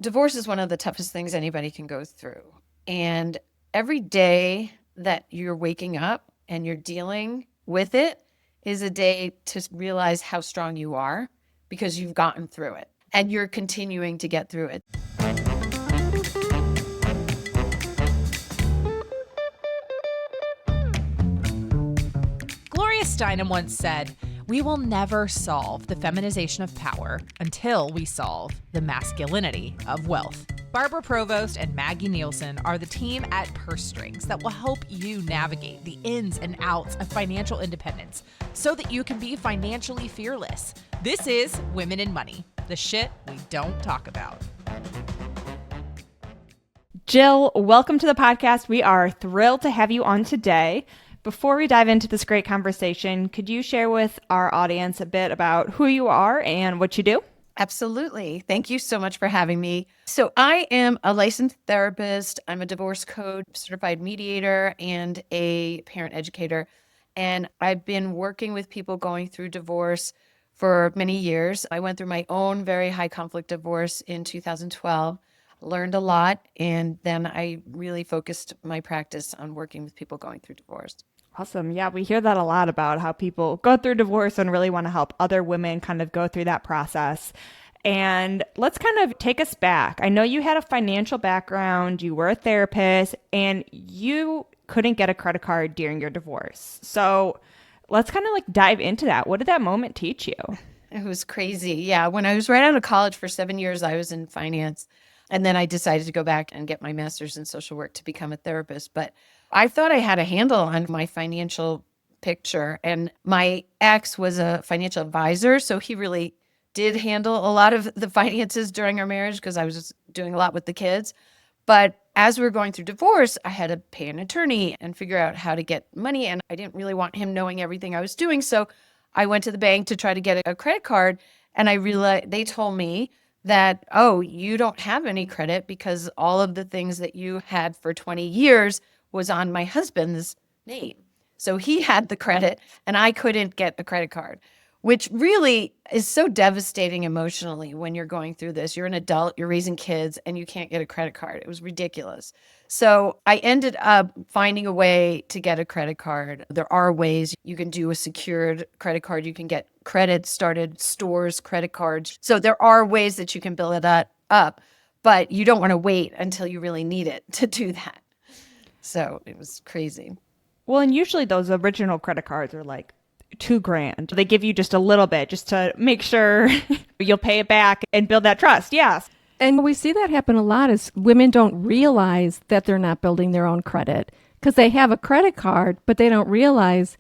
Divorce is one of the toughest things anybody can go through. And every day that you're waking up and you're dealing with it is a day to realize how strong you are because you've gotten through it and you're continuing to get through it. Gloria Steinem once said, "We will never solve the feminization of power until we solve the masculinity of wealth." Barbara Provost and Maggie Nielsen are the team at Purse Strings that will help you navigate the ins and outs of financial independence so that you can be financially fearless. This is Women in Money, the shit we don't talk about. Jill, welcome to the podcast. We are thrilled to have you on today. Before we dive into this great conversation, could you share with our audience a bit about who you are and what you do? Absolutely. Thank you so much for having me. So I am a licensed therapist. I'm a divorce code certified mediator and a parent educator. And I've been working with people going through divorce for many years. I went through my own very high conflict divorce in 2012, learned a lot, and then I really focused my practice on working with people going through divorce. Awesome. Yeah, we hear that a lot about how people go through divorce and really want to help other women kind of go through that process. And let's kind of take us back. I know you had a financial background, you were a therapist, and you couldn't get a credit card during your divorce. So let's kind of like dive into that. What did that moment teach you? It was crazy. Yeah. When I was right out of college for 7 years, I was in finance. And then I decided to go back and get my master's in social work to become a therapist. But I thought I had a handle on my financial picture. And my ex was a financial advisor. So he really did handle a lot of the finances during our marriage because I was just doing a lot with the kids. But as we were going through divorce, I had to pay an attorney and figure out how to get money. And I didn't really want him knowing everything I was doing. So I went to the bank to try to get a credit card. And I realized they told me that, oh, you don't have any credit because all of the things that you had for 20 years was on my husband's name. So he had the credit and I couldn't get a credit card, which really is so devastating emotionally when you're going through this. You're an adult, you're raising kids, and you can't get a credit card. It was ridiculous. So I ended up finding a way to get a credit card. There are ways you can do a secured credit card. You can get credit started stores, credit cards. So there are ways that you can build it up, but you don't want to wait until you really need it to do that. So it was crazy. Well, and usually those original credit cards are like $2,000. They give you just a little bit just to make sure you'll pay it back and build that trust. Yes. And we see that happen a lot is women don't realize that they're not building their own credit because they have a credit card, but they don't realize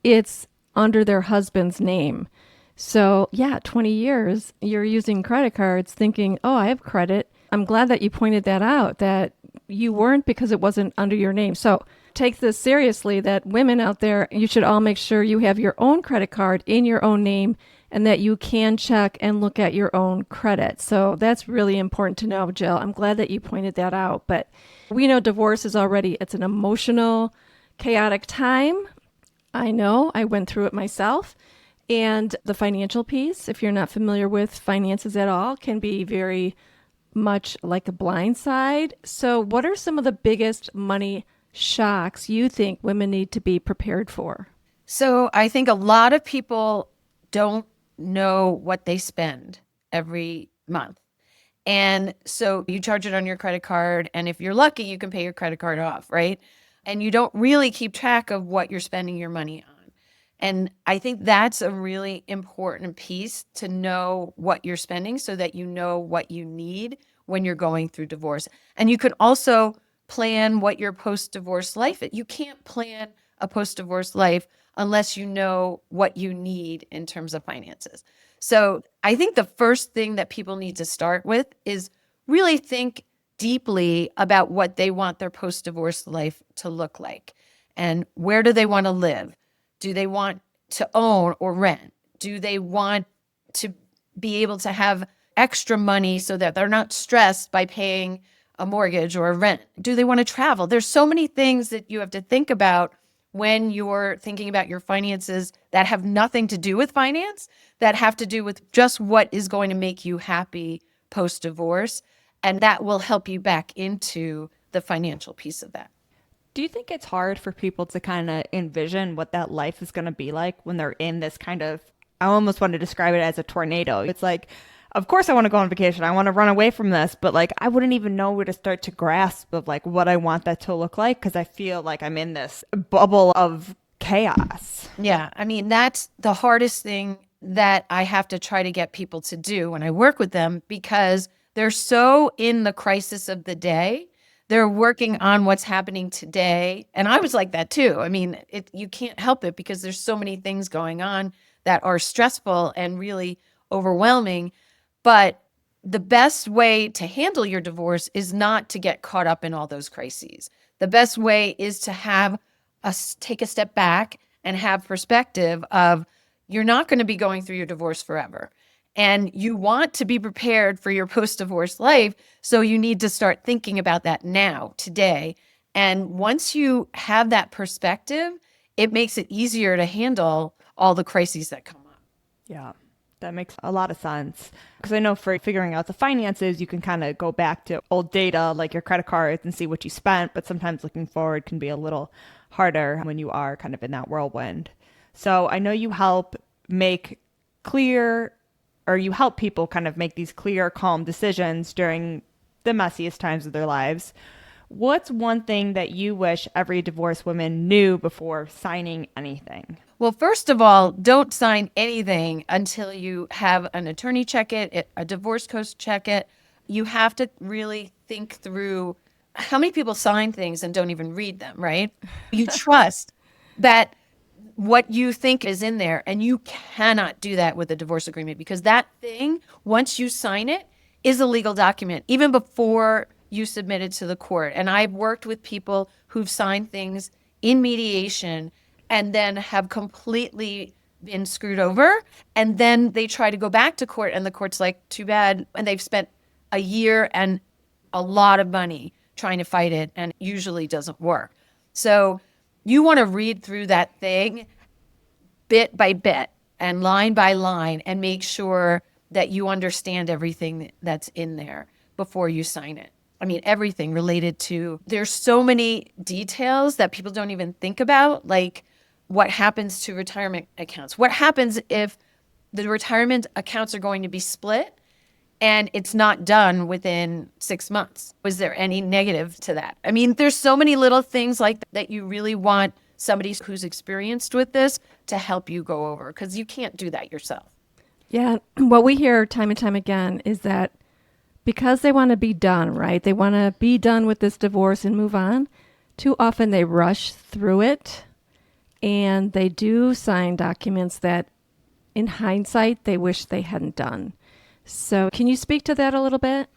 it's under their husband's name. So yeah, 20 years, you're using credit cards thinking, oh, I have credit. I'm glad that you pointed that out, that you weren't because it wasn't under your name. So take this seriously that women out there, you should all make sure you have your own credit card in your own name and that you can check and look at your own credit. So that's really important to know, Jill. I'm glad that you pointed that out. But we know divorce is already, it's an emotional, chaotic time. I know, I went through it myself. And the financial piece, if you're not familiar with finances at all, can be very much like a blind side. So what are some of the biggest money shocks you think women need to be prepared for? So I think a lot of people don't know what they spend every month. And so you charge it on your credit card. And if you're lucky, you can pay your credit card off, right? And you don't really keep track of what you're spending your money on. And I think that's a really important piece to know what you're spending so that you know what you need when you're going through divorce. And you can also plan what your post-divorce life is. You can't plan a post-divorce life unless you know what you need in terms of finances. So I think the first thing that people need to start with is really think deeply about what they want their post-divorce life to look like and where do they want to live? Do they want to own or rent? Do they want to be able to have extra money so that they're not stressed by paying a mortgage or a rent? Do they want to travel? There's so many things that you have to think about when you're thinking about your finances that have nothing to do with finance, that have to do with just what is going to make you happy post-divorce. And that will help you back into the financial piece of that. Do you think it's hard for people to kind of envision what that life is going to be like when they're in this kind of, I almost want to describe it as a tornado. It's like, of course I want to go on vacation. I want to run away from this, but like I wouldn't even know where to start to grasp of like what I want that to look like because I feel like I'm in this bubble of chaos. Yeah, I mean, that's the hardest thing that I have to try to get people to do when I work with them because they're so in the crisis of the day. They're working on what's happening today. And I was like that too. I mean, you can't help it because there's so many things going on that are stressful and really overwhelming. But the best way to handle your divorce is not to get caught up in all those crises. The best way is to have us take a step back and have perspective of you're not going to be going through your divorce forever. And you want to be prepared for your post-divorce life. So you need to start thinking about that now, today. And once you have that perspective, it makes it easier to handle all the crises that come up. Yeah, that makes a lot of sense. Because I know for figuring out the finances, you can kind of go back to old data like your credit cards and see what you spent. But sometimes looking forward can be a little harder when you are kind of in that whirlwind. So I know you help make clear, or you help people kind of make these clear, calm decisions during the messiest times of their lives. What's one thing that you wish every divorced woman knew before signing anything? Well, first of all, don't sign anything until you have an attorney check it, a divorce coach check it. You have to really think through how many people sign things and don't even read them, right? You trust that what you think is in there, and you cannot do that with a divorce agreement because that thing, once you sign it, is a legal document, even before you submit it to the court. And I've worked with people who've signed things in mediation and then have completely been screwed over. And then they try to go back to court and the court's like, too bad. And they've spent a year and a lot of money trying to fight it, and it usually doesn't work. So you want to read through that thing bit by bit and line by line and make sure that you understand everything that's in there before you sign it. I mean, everything related to, there's so many details that people don't even think about, like what happens to retirement accounts. What happens if the retirement accounts are going to be split and it's not done within 6 months? Was there any negative to that? I mean, there's so many little things like that you really want somebody who's experienced with this to help you go over because you can't do that yourself. Yeah. What we hear time and time again is that because they want to be done, right? They want to be done with this divorce and move on. Too often they rush through it and they do sign documents that in hindsight they wish they hadn't done. So can you speak to that a little bit?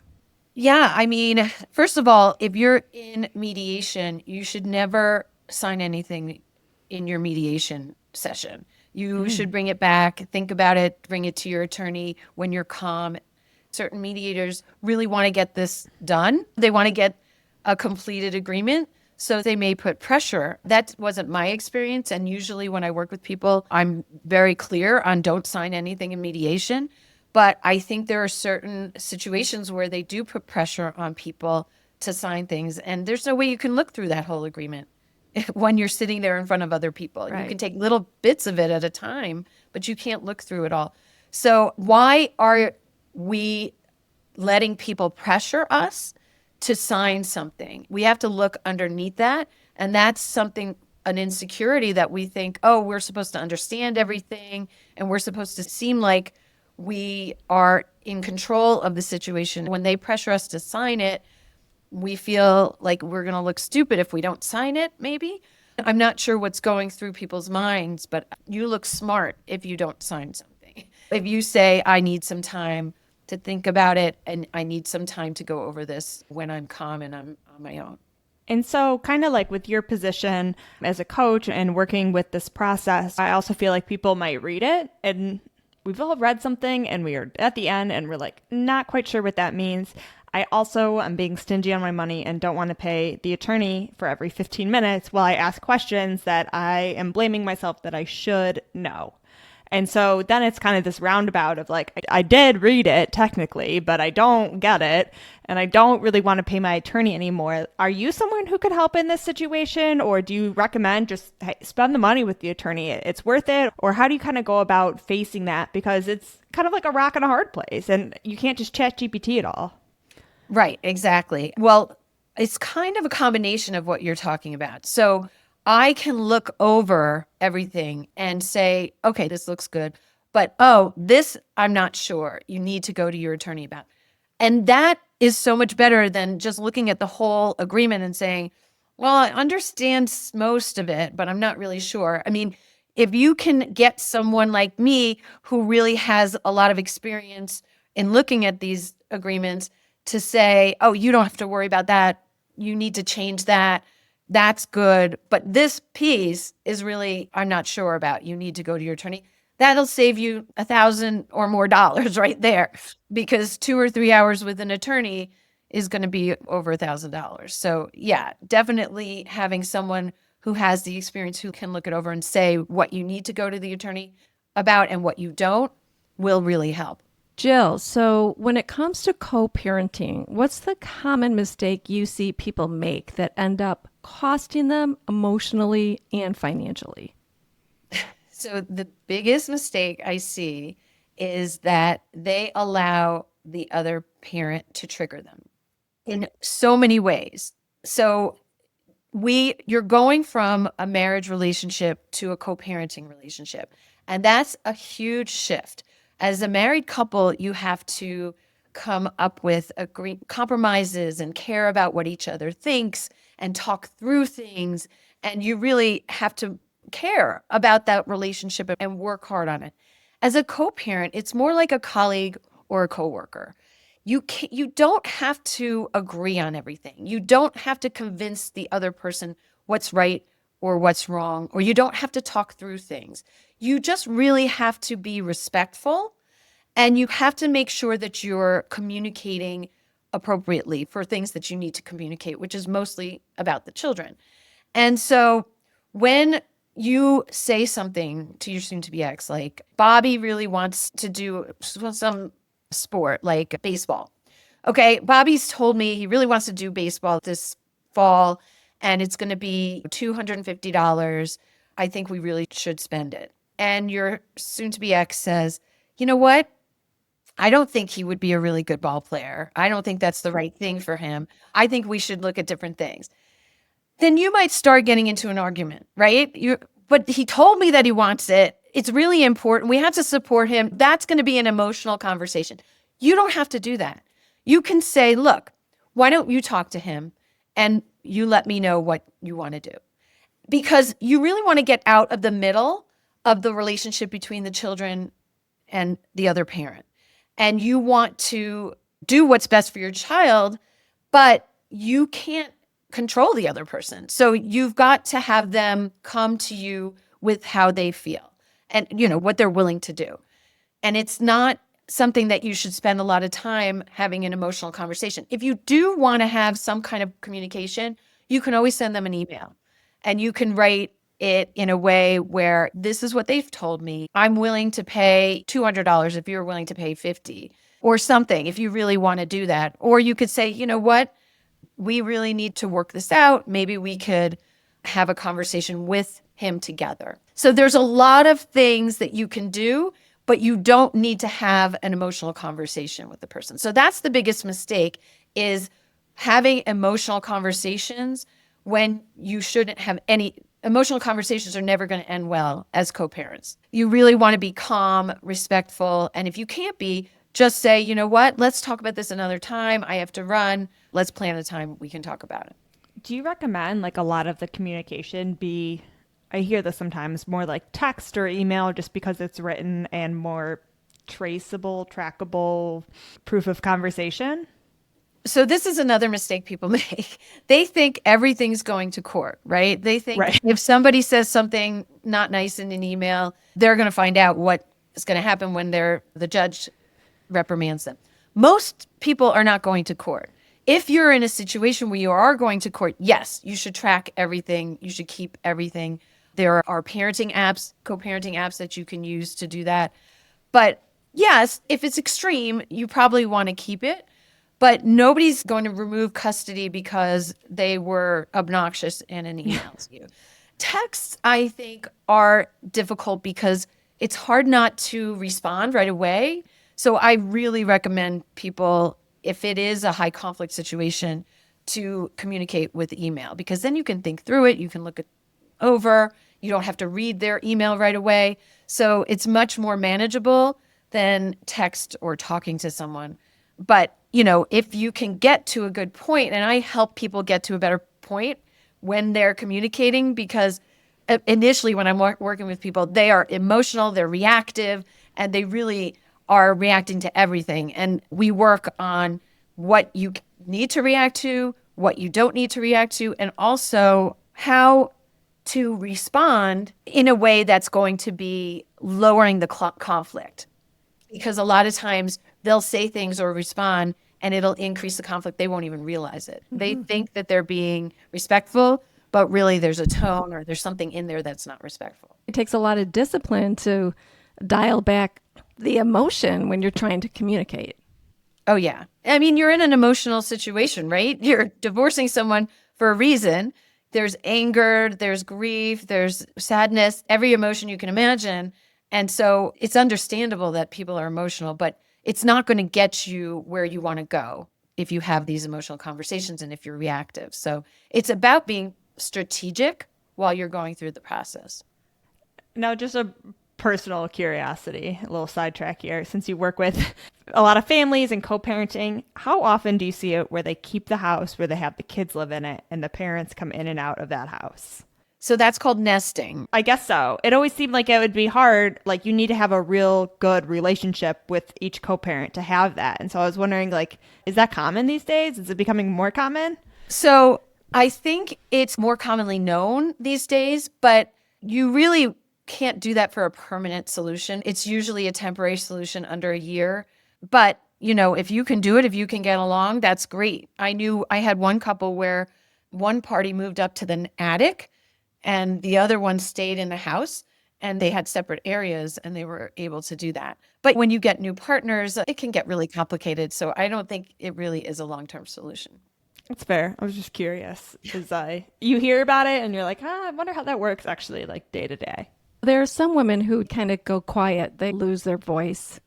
Yeah. I mean, first of all, if you're in mediation, you should never sign anything in your mediation session. You should bring it back, think about it, bring it to your attorney when you're calm. Certain mediators really want to get this done. They want to get a completed agreement, so they may put pressure. That wasn't my experience. And usually when I work with people, I'm very clear on don't sign anything in mediation. But I think there are certain situations where they do put pressure on people to sign things. And there's no way you can look through that whole agreement when you're sitting there in front of other people. Right. You can take little bits of it at a time, but you can't look through it all. So why are we letting people pressure us to sign something? We have to look underneath that. And that's something, an insecurity that we think, oh, we're supposed to understand everything and we're supposed to seem like we are in control of the situation. When they pressure us to sign it, we feel like we're going to look stupid if we don't sign it, maybe. I'm not sure what's going through people's minds, but you look smart if you don't sign something. If you say, I need some time to think about it and I need some time to go over this when I'm calm and I'm on my own. And so kind of like with your position as a coach and working with this process, I also feel like people might read it and we've all read something and we are at the end and we're like, not quite sure what that means. I also am being stingy on my money and don't want to pay the attorney for every 15 minutes while I ask questions that I am blaming myself that I should know. And so then it's kind of this roundabout of like, I did read it technically, but I don't get it. And I don't really want to pay my attorney anymore. Are you someone who could help in this situation? Or do you recommend just spend the money with the attorney? It's worth it? Or how do you kind of go about facing that? Because it's kind of like a rock and a hard place and you can't just chat GPT it all. Right, exactly. Well, it's kind of a combination of what you're talking about. So I can look over everything and say, okay, this looks good, but this I'm not sure. You need to go to your attorney about. And that is so much better than just looking at the whole agreement and saying, well, I understand most of it, but I'm not really sure. I mean, if you can get someone like me who really has a lot of experience in looking at these agreements to say, oh, you don't have to worry about that. You need to change that. That's good. But this piece is really, I'm not sure about. You need to go to your attorney. That'll save you $1,000 or more right there, because 2 or 3 hours with an attorney is going to be over $1,000. So yeah, definitely having someone who has the experience who can look it over and say what you need to go to the attorney about and what you don't will really help. Jill, so when it comes to co-parenting, what's the common mistake you see people make that end up costing them emotionally and financially? So the biggest mistake I see is that they allow the other parent to trigger them in so many ways. So you're going from a marriage relationship to a co-parenting relationship, and that's a huge shift. As a married couple, you have to come up with compromises and care about what each other thinks and talk through things. And you really have to care about that relationship and work hard on it. As a co-parent, it's more like a colleague or a coworker. You don't have to agree on everything. You don't have to convince the other person what's right or what's wrong, or you don't have to talk through things. You just really have to be respectful, and you have to make sure that you're communicating appropriately for things that you need to communicate, which is mostly about the children. And so when you say something to your soon-to-be ex, like Bobby really wants to do some sport like baseball. Okay, Bobby's told me he really wants to do baseball this fall, and it's going to be $250. I think we really should spend it. And your soon-to-be ex says, you know what? I don't think he would be a really good ball player. I don't think that's the right thing for him. I think we should look at different things. Then you might start getting into an argument, right? But he told me that he wants it. It's really important. We have to support him. That's going to be an emotional conversation. You don't have to do that. You can say, look, why don't you talk to him and you let me know what you want to do? Because you really want to get out of the middle of the relationship between the children and the other parent. And you want to do what's best for your child, but you can't control the other person. So you've got to have them come to you with how they feel and, what they're willing to do. And it's not something that you should spend a lot of time having an emotional conversation. If you do want to have some kind of communication, you can always send them an email, and you can write it in a way where this is what they've told me. I'm willing to pay $200 if you're willing to pay $50 or something, if you really want to do that. Or you could say, you know what? We really need to work this out. Maybe we could have a conversation with him together. So there's a lot of things that you can do, but you don't need to have an emotional conversation with the person. So that's the biggest mistake, is having emotional conversations when you shouldn't have any. Emotional conversations are never going to end well as co-parents. You really want to be calm, respectful, and if you can't be, just say, you know what, let's talk about this another time. I have to run. Let's plan a time we can talk about it. Do you recommend like a lot of the communication be, I hear this sometimes, more like text or email just because it's written and more traceable, trackable proof of conversation? So this is another mistake people make. They think everything's going to court, right? They think if somebody says something not nice in an email, they're going to find out what is going to happen when the judge reprimands them. Most people are not going to court. If you're in a situation where you are going to court, yes, you should track everything. You should keep everything. There are parenting apps, co-parenting apps that you can use to do that. But yes, if it's extreme, you probably want to keep it. But nobody's going to remove custody because they were obnoxious in an email to you. Texts, I think, are difficult because it's hard not to respond right away. So I really recommend people, if it is a high conflict situation, to communicate with email, because then you can think through it. You can look it over. You don't have to read their email right away. So it's much more manageable than text or talking to someone. But, if you can get to a good point, and I help people get to a better point when they're communicating, because initially when I'm working with people, they are emotional, they're reactive, and they really are reacting to everything. And we work on what you need to react to, what you don't need to react to, and also how to respond in a way that's going to be lowering the conflict. Because a lot of times they'll say things or respond and it'll increase the conflict. They won't even realize it. Mm-hmm. They think that they're being respectful, but really there's a tone or there's something in there that's not respectful. It takes a lot of discipline to dial back the emotion when you're trying to communicate. Oh, yeah. I mean, you're in an emotional situation, right? You're divorcing someone for a reason. There's anger, there's grief, there's sadness, every emotion you can imagine. And so it's understandable that people are emotional, but it's not going to get you where you want to go if you have these emotional conversations and if you're reactive. So it's about being strategic while you're going through the process. Now, just a personal curiosity, a little sidetrack here. Since you work with a lot of families and co-parenting, how often do you see it where they keep the house where they have the kids live in it and the parents come in and out of that house? So that's called nesting. I guess so. It always seemed like it would be hard. Like you need to have a real good relationship with each co-parent to have that. And so I was wondering, is that common these days? Is it becoming more common? So I think it's more commonly known these days, but you really can't do that for a permanent solution. It's usually a temporary solution under a year. But, if you can do it, if you can get along, that's great. I had one couple where one party moved up to the attic and the other one stayed in the house, and they had separate areas and they were able to do that. But when you get new partners, it can get really complicated. So I don't think it really is a long-term solution. That's fair. I was just curious because you hear about it and you're like, I wonder how that works actually, day to day. There are some women who kind of go quiet. They lose their voice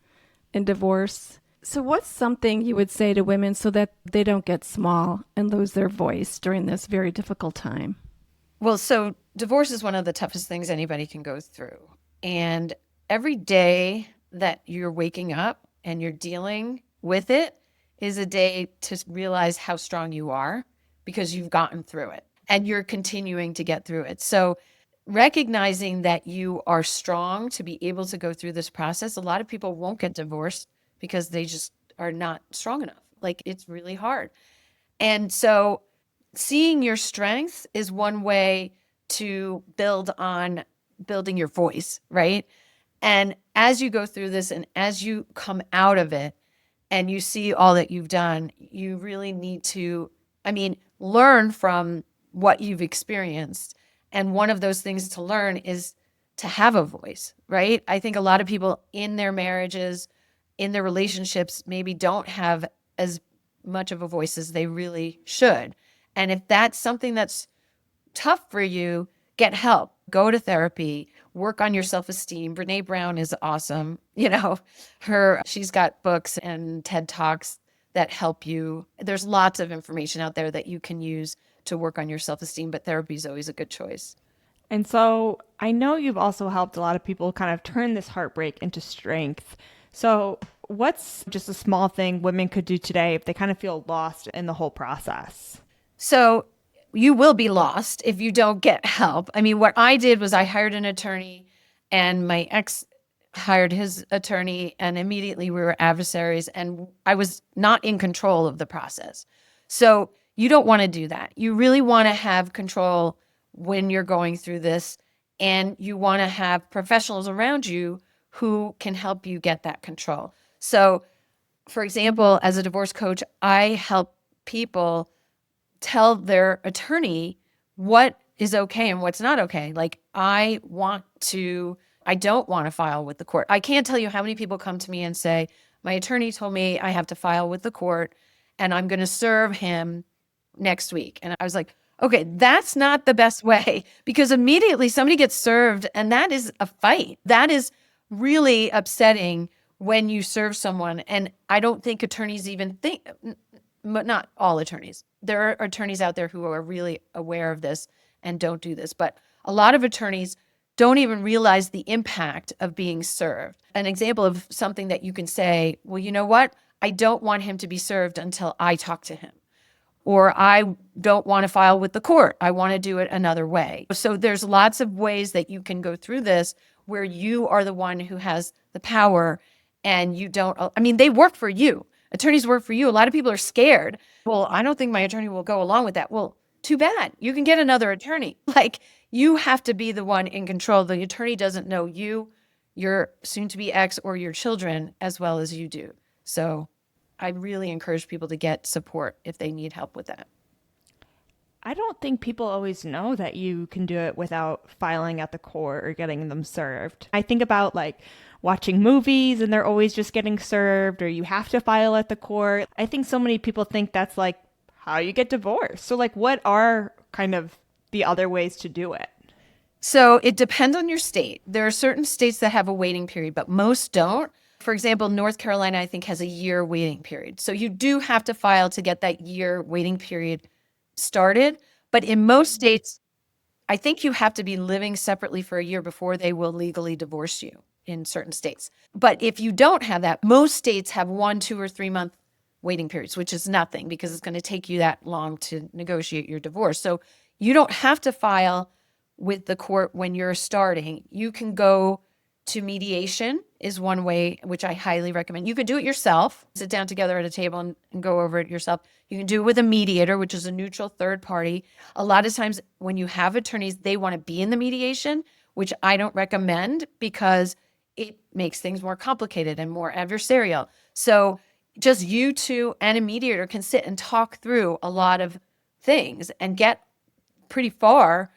in divorce. So what's something you would say to women so that they don't get small and lose their voice during this very difficult time? Well, so divorce is one of the toughest things anybody can go through. And every day that you're waking up and you're dealing with it is a day to realize how strong you are because you've gotten through it and you're continuing to get through it. So recognizing that you are strong to be able to go through this process. A lot of people won't get divorced because they just are not strong enough. It's really hard. And so seeing your strengths is one way to build on building your voice, right? And as you go through this and as you come out of it and you see all that you've done, you really need to, learn from what you've experienced. And one of those things to learn is to have a voice, right? I think a lot of people in their marriages, in their relationships, maybe don't have as much of a voice as they really should. And if that's something that's tough for you, get help. Go to therapy, work on your self-esteem. Brene Brown is awesome. She's got books and TED Talks that help you. There's lots of information out there that you can use to work on your self-esteem, but therapy is always a good choice. And so I know you've also helped a lot of people kind of turn this heartbreak into strength. So what's just a small thing women could do today if they kind of feel lost in the whole process? So you will be lost if you don't get help. What I did was I hired an attorney and my ex hired his attorney and immediately we were adversaries and I was not in control of the process. So you don't want to do that. You really want to have control when you're going through this, and you want to have professionals around you who can help you get that control. So, for example, as a divorce coach, I help people tell their attorney what is okay and what's not okay. Like I don't want to file with the court. I can't tell you how many people come to me and say, my attorney told me I have to file with the court and I'm going to serve him next week. And I was like, okay, that's not the best way, because immediately somebody gets served and that is a fight. That is really upsetting when you serve someone. And I don't think attorneys even think, not all attorneys. There are attorneys out there who are really aware of this and don't do this. But a lot of attorneys don't even realize the impact of being served. An example of something that you can say, well, you know what? I don't want him to be served until I talk to him. Or I don't want to file with the court. I want to do it another way. So there's lots of ways that you can go through this where you are the one who has the power and you don't, I mean, they work for you. Attorneys work for you. A lot of people are scared. Well, I don't think my attorney will go along with that. Well, too bad. You can get another attorney. Like you have to be the one in control. The attorney doesn't know you, your soon to be ex, or your children as well as you do. So I really encourage people to get support if they need help with that. I don't think people always know that you can do it without filing at the court or getting them served. I think about like watching movies and they're always just getting served, or you have to file at the court. I think so many people think that's like how you get divorced. So like what are kind of the other ways to do it? So it depends on your state. There are certain states that have a waiting period, but most don't. For example, North Carolina, I think, has a year waiting period. So you do have to file to get that year waiting period started. But in most states, I think you have to be living separately for a year before they will legally divorce you in certain states. But if you don't have that, most states have 1, 2, or 3 month waiting periods, which is nothing because it's going to take you that long to negotiate your divorce. So you don't have to file with the court when you're starting. You can go to mediation is one way, which I highly recommend. You could do it yourself, sit down together at a table and go over it yourself. You can do it with a mediator, which is a neutral third party. A lot of times when you have attorneys, they want to be in the mediation, which I don't recommend because it makes things more complicated and more adversarial. So just you two and a mediator can sit and talk through a lot of things and get pretty far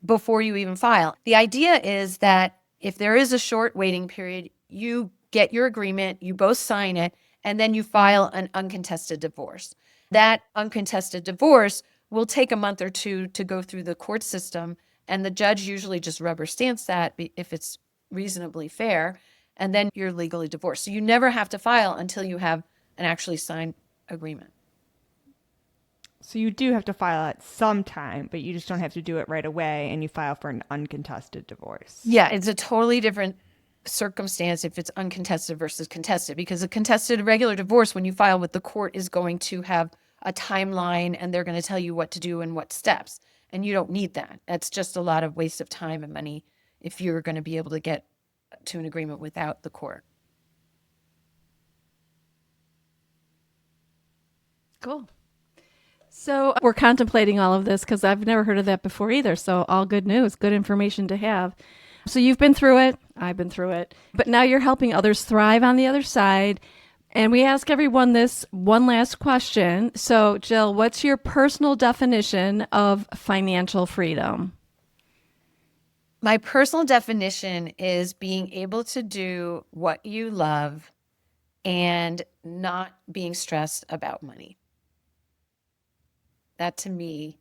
before you even file. The idea is that if there is a short waiting period, you get your agreement, you both sign it, and then you file an uncontested divorce. That uncontested divorce will take a month or two to go through the court system, and the judge usually just rubber stamps that if it's reasonably fair, and then you're legally divorced. So you never have to file until you have an actually signed agreement. So you do have to file at some time, but you just don't have to do it right away, and you file for an uncontested divorce. Yeah, it's a totally different circumstance if it's uncontested versus contested, because a contested regular divorce, when you file with the court, is going to have a timeline and they're going to tell you what to do and what steps. And you don't need that. That's just a lot of waste of time and money if you're going to be able to get to an agreement without the court. Cool. So we're contemplating all of this because I've never heard of that before either. So all good news, good information to have. So you've been through it. I've been through it. But now you're helping others thrive on the other side. And we ask everyone this one last question. So Jill, what's your personal definition of financial freedom? My personal definition is being able to do what you love and not being stressed about money. That to me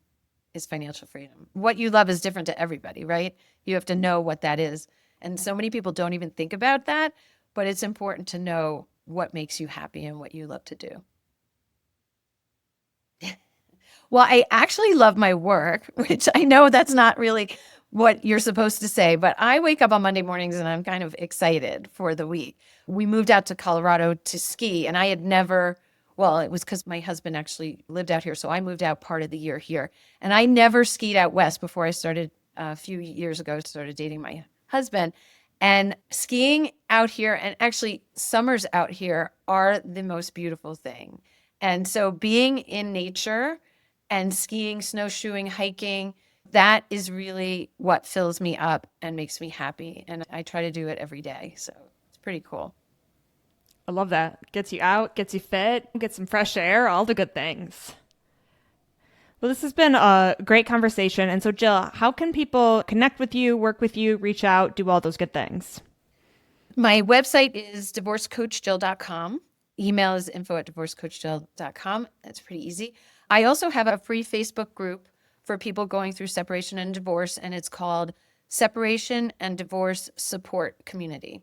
is financial freedom. What you love is different to everybody, right? You have to know what that is. And so many people don't even think about that, but it's important to know what makes you happy and what you love to do. Well, I actually love my work, which I know that's not really what you're supposed to say, but I wake up on Monday mornings and I'm kind of excited for the week. We moved out to Colorado to ski, and I had never, well, it was because my husband actually lived out here, so I moved out part of the year here. And I never skied out west before I started a few years ago, started dating my husband. And skiing out here, and actually summers out here, are the most beautiful thing. And so being in nature and skiing, snowshoeing, hiking, that is really what fills me up and makes me happy. And I try to do it every day. So it's pretty cool. I love that. Gets you out, gets you fit, gets some fresh air, all the good things. Well, this has been a great conversation. And so, Jill, how can people connect with you, work with you, reach out, do all those good things? My website is divorcecoachjill.com. Email is info@divorcecoachjill.com. That's pretty easy. I also have a free Facebook group for people going through separation and divorce, and it's called Separation and Divorce Support Community.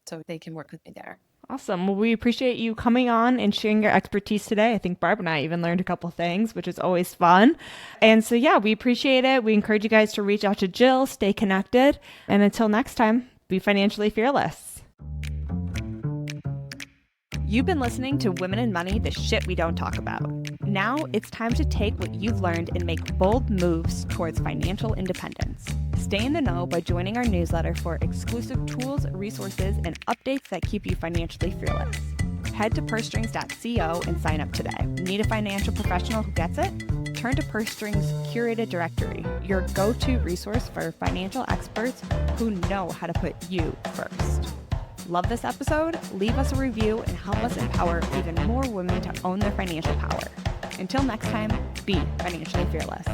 So they can work with me there. Awesome. Well, we appreciate you coming on and sharing your expertise today. I think Barb and I even learned a couple things, which is always fun. And so, yeah, we appreciate it. We encourage you guys to reach out to Jill, stay connected. And until next time, be financially fearless. You've been listening to Women in Money, the shit we don't talk about. Now it's time to take what you've learned and make bold moves towards financial independence. Stay in the know by joining our newsletter for exclusive tools, resources, and updates that keep you financially fearless. Head to pursestrings.co and sign up today. Need a financial professional who gets it? Turn to PurseStrings' curated directory, your go-to resource for financial experts who know how to put you first. Love this episode? Leave us a review and help us empower even more women to own their financial power. Until next time, be financially fearless.